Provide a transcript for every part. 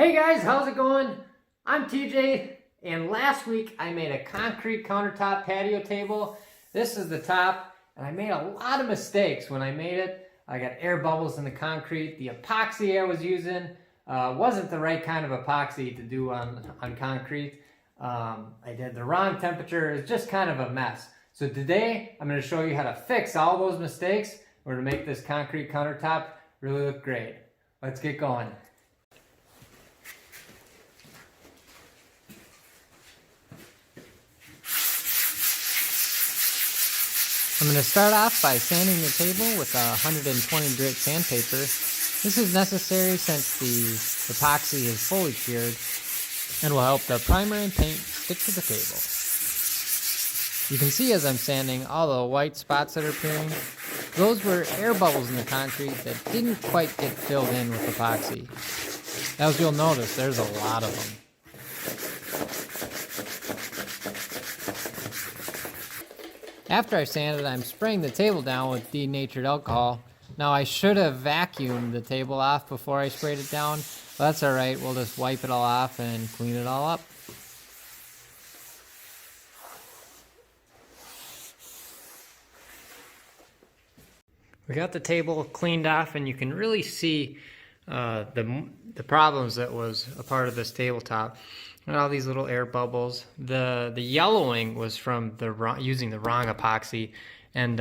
Hey guys, how's it going? I'm TJ, and last week I made a concrete countertop patio table. This is the top, and I made a lot of mistakes when I made it. I got air bubbles in the concrete. The epoxy I was using wasn't the right kind of epoxy to do on concrete. I did the wrong temperature. It's just kind of a mess. So today I'm going to show you how to fix all those mistakes or to make this concrete countertop really look great. Let's get going. I'm going to start off by sanding the table with a 120 grit sandpaper. This is necessary since the epoxy is fully cured and will help the primer and paint stick to the table. You can see as I'm sanding all the white spots that are appearing. Those were air bubbles in the concrete that didn't quite get filled in with epoxy. As you'll notice, there's a lot of them. After I sanded, I'm spraying the table down with denatured alcohol. Now I should have vacuumed the table off before I sprayed it down, but that's alright, we'll just wipe it all off and clean it all up. We got the table cleaned off and you can really see the problems that was a part of this tabletop. And all these little air bubbles. The yellowing was from using the wrong epoxy, and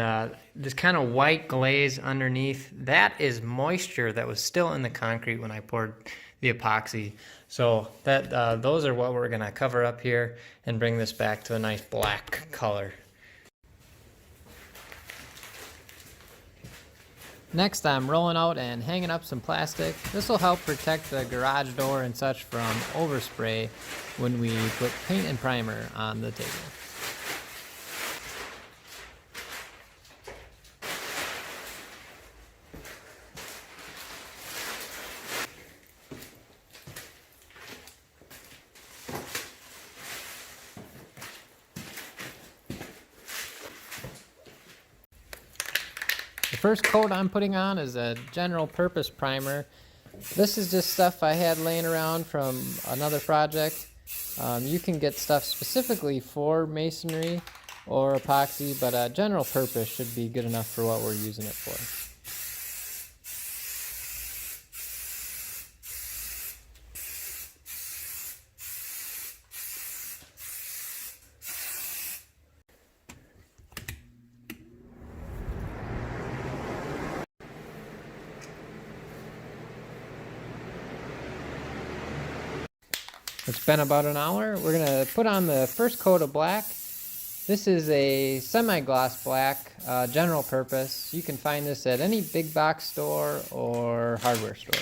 this kind of white glaze underneath, that is moisture that was still in the concrete when I poured the epoxy. So that those are what we're going to cover up here and bring this back to a nice black color. Next, I'm rolling out and hanging up some plastic. This will help protect the garage door and such from overspray when we put paint and primer on the table. The first coat I'm putting on is a general purpose primer. This is just stuff I had laying around from another project. You can get stuff specifically for masonry or epoxy, but a general purpose should be good enough for what we're using it for. It's been about an hour. We're going to put on the first coat of black. This is a semi-gloss black, general purpose. You can find this at any big box store or hardware store.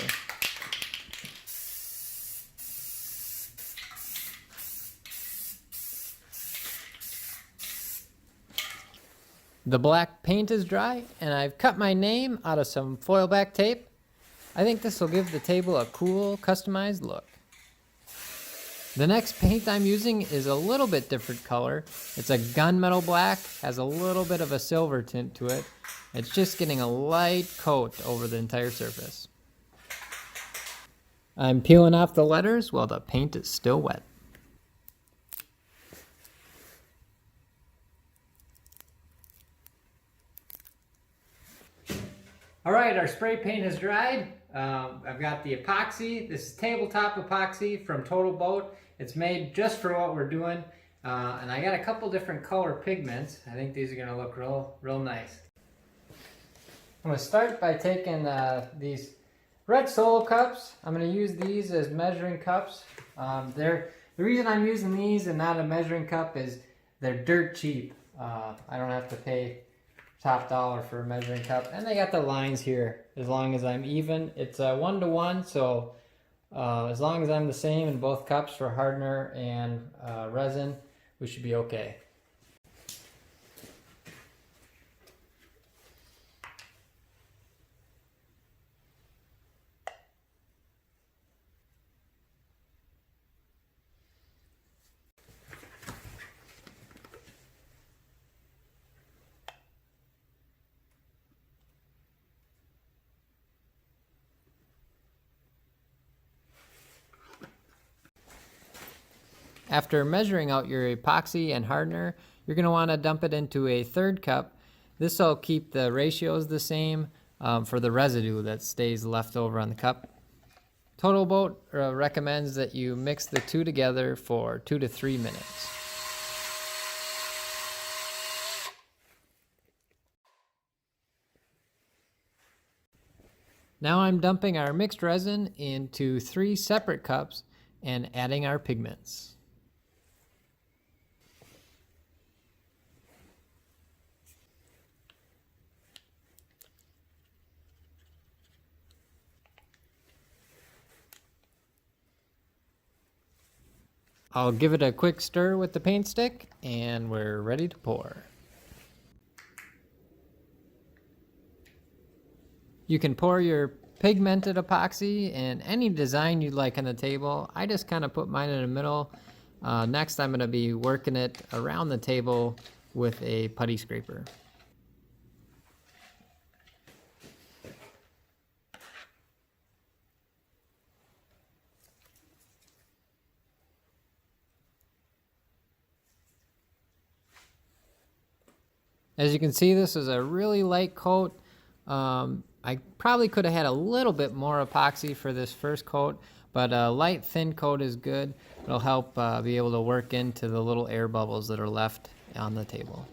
The black paint is dry, and I've cut my name out of some foil back tape. I think this will give the table a cool, customized look. The next paint I'm using is a little bit different color. It's a gunmetal black, has a little bit of a silver tint to it. It's just getting a light coat over the entire surface. I'm peeling off the letters while the paint is still wet. Alright, our spray paint has dried. I've got the epoxy. This is tabletop epoxy from Total Boat. It's made just for what we're doing. And I got a couple different color pigments. I think these are going to look real nice. I'm going to start by taking these red Solo cups. I'm going to use these as measuring cups. The reason I'm using these and not a measuring cup is they're dirt cheap. I don't have to pay top dollar for a measuring cup, and they got the lines here as long as I'm even. It's a 1-to-1, so as long as I'm the same in both cups for hardener and resin, we should be okay. After measuring out your epoxy and hardener, you're going to want to dump it into a third cup. This will keep the ratios the same for the residue that stays left over on the cup. Total Boat recommends that you mix the two together for 2 to 3 minutes. Now I'm dumping our mixed resin into 3 separate cups and adding our pigments. I'll give it a quick stir with the paint stick and we're ready to pour. You can pour your pigmented epoxy in any design you'd like on the table. I just kind of put mine in the middle. Next I'm going to be working it around the table with a putty scraper. As you can see, this is a really light coat. I probably could have had a little bit more epoxy for this first coat, but a light thin coat is good. It'll help be able to work into the little air bubbles that are left on the table.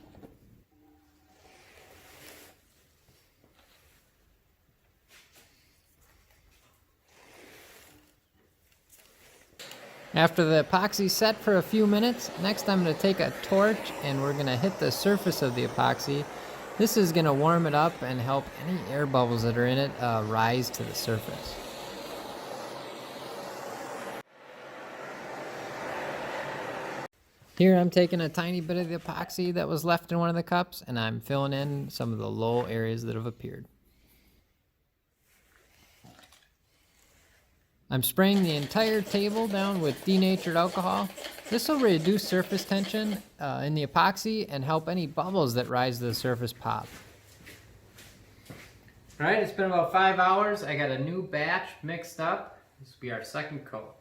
After the epoxy set for a few minutes, next I'm going to take a torch and we're going to hit the surface of the epoxy. This is going to warm it up and help any air bubbles that are in it rise to the surface. Here I'm taking a tiny bit of the epoxy that was left in one of the cups and I'm filling in some of the low areas that have appeared. I'm spraying the entire table down with denatured alcohol. This will reduce surface tension in the epoxy and help any bubbles that rise to the surface pop. Alright, it's been about 5 hours. I got a new batch mixed up. This will be our second coat.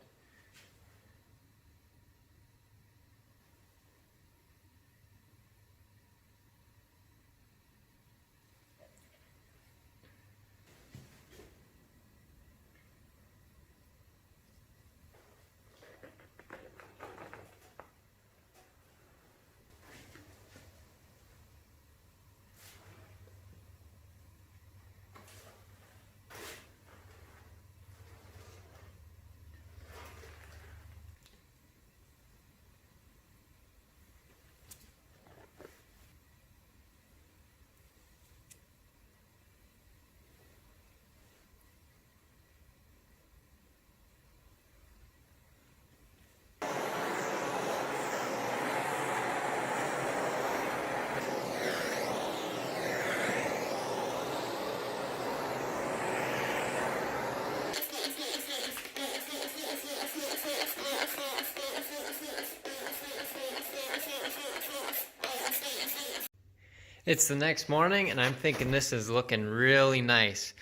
It's the next morning and I'm thinking this is looking really nice.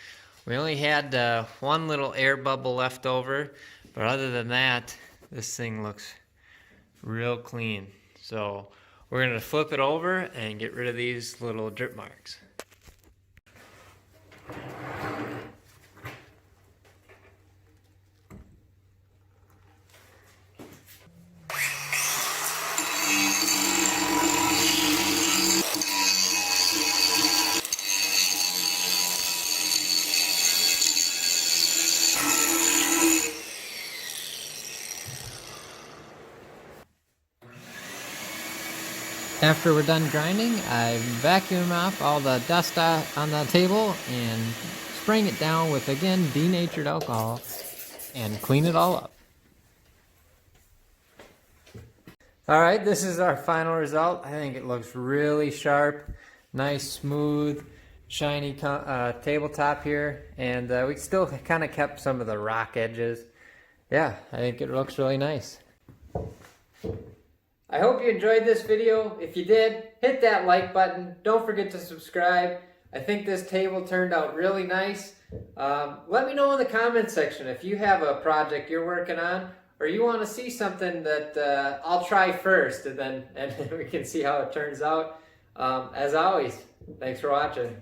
We only had one little air bubble left over, but other than that, this thing looks real clean. So we're going to flip it over and get rid of these little drip marks. After we're done grinding, I vacuum off all the dust on the table and spraying it down with, again, denatured alcohol and clean it all up. Alright, this is our final result. I think it looks really sharp, nice, smooth, shiny tabletop here, and we still kind of kept some of the rock edges. Yeah, I think it looks really nice. I hope you enjoyed this video. If you did, hit that like button. Don't forget to subscribe. I think this table turned out really nice. Let me know in the comments section if you have a project you're working on or you want to see something that I'll try first, and then we can see how it turns out. As always, thanks for watching.